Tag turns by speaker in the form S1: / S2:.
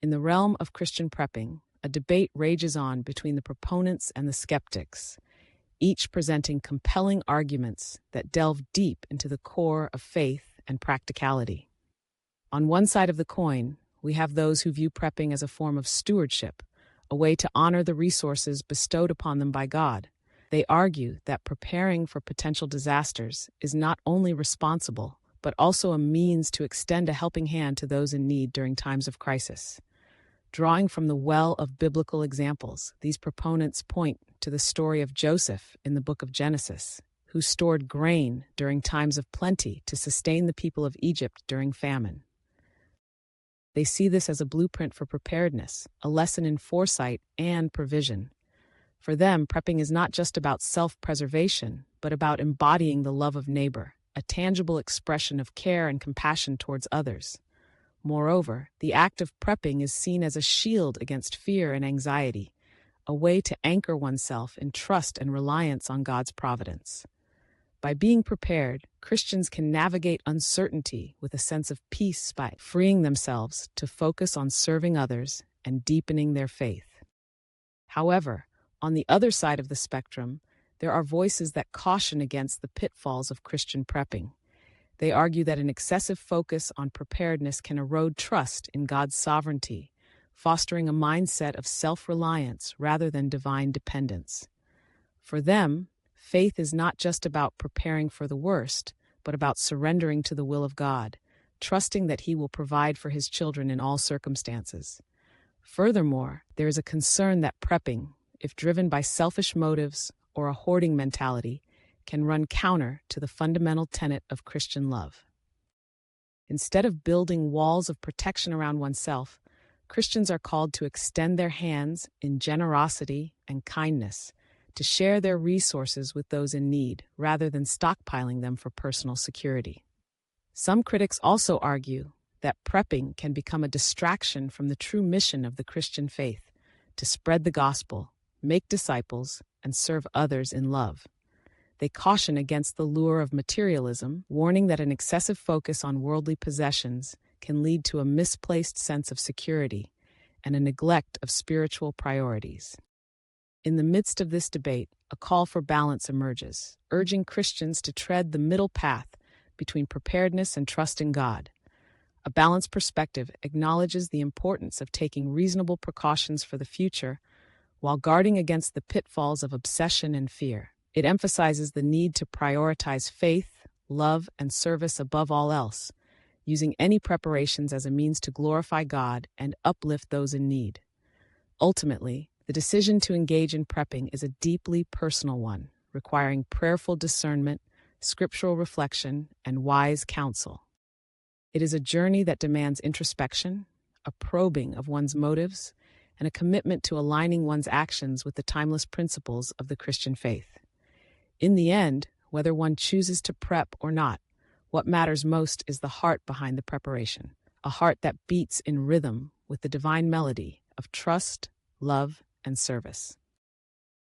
S1: In the realm of Christian prepping, a debate rages on between the proponents and the skeptics, each presenting compelling arguments that delve deep into the core of faith and practicality. On one side of the coin, we have those who view prepping as a form of stewardship, a way to honor the resources bestowed upon them by God. They argue that preparing for potential disasters is not only responsible, but also a means to extend a helping hand to those in need during times of crisis. Drawing from the well of biblical examples, these proponents point to the story of Joseph in the book of Genesis, who stored grain during times of plenty to sustain the people of Egypt during famine. They see this as a blueprint for preparedness, a lesson in foresight and provision. For them, prepping is not just about self-preservation, but about embodying the love of neighbor, a tangible expression of care and compassion towards others. Moreover, the act of prepping is seen as a shield against fear and anxiety, a way to anchor oneself in trust and reliance on God's providence. By being prepared, Christians can navigate uncertainty with a sense of peace by freeing themselves to focus on serving others and deepening their faith. However, on the other side of the spectrum, there are voices that caution against the pitfalls of Christian prepping. They argue that an excessive focus on preparedness can erode trust in God's sovereignty, fostering a mindset of self-reliance rather than divine dependence. For them, faith is not just about preparing for the worst, but about surrendering to the will of God, trusting that He will provide for His children in all circumstances. Furthermore, there is a concern that prepping, if driven by selfish motives or a hoarding mentality, can run counter to the fundamental tenet of Christian love. Instead of building walls of protection around oneself, Christians are called to extend their hands in generosity and kindness, to share their resources with those in need, rather than stockpiling them for personal security. Some critics also argue that prepping can become a distraction from the true mission of the Christian faith, to spread the gospel, make disciples, and serve others in love. They caution against the lure of materialism, warning that an excessive focus on worldly possessions can lead to a misplaced sense of security and a neglect of spiritual priorities. In the midst of this debate, a call for balance emerges, urging Christians to tread the middle path between preparedness and trust in God. A balanced perspective acknowledges the importance of taking reasonable precautions for the future while guarding against the pitfalls of obsession and fear. It emphasizes the need to prioritize faith, love, and service above all else, using any preparations as a means to glorify God and uplift those in need. Ultimately, the decision to engage in prepping is a deeply personal one, requiring prayerful discernment, scriptural reflection, and wise counsel. It is a journey that demands introspection, a probing of one's motives, and a commitment to aligning one's actions with the timeless principles of the Christian faith. In the end, whether one chooses to prep or not, what matters most is the heart behind the preparation, a heart that beats in rhythm with the divine melody of trust, love, and service.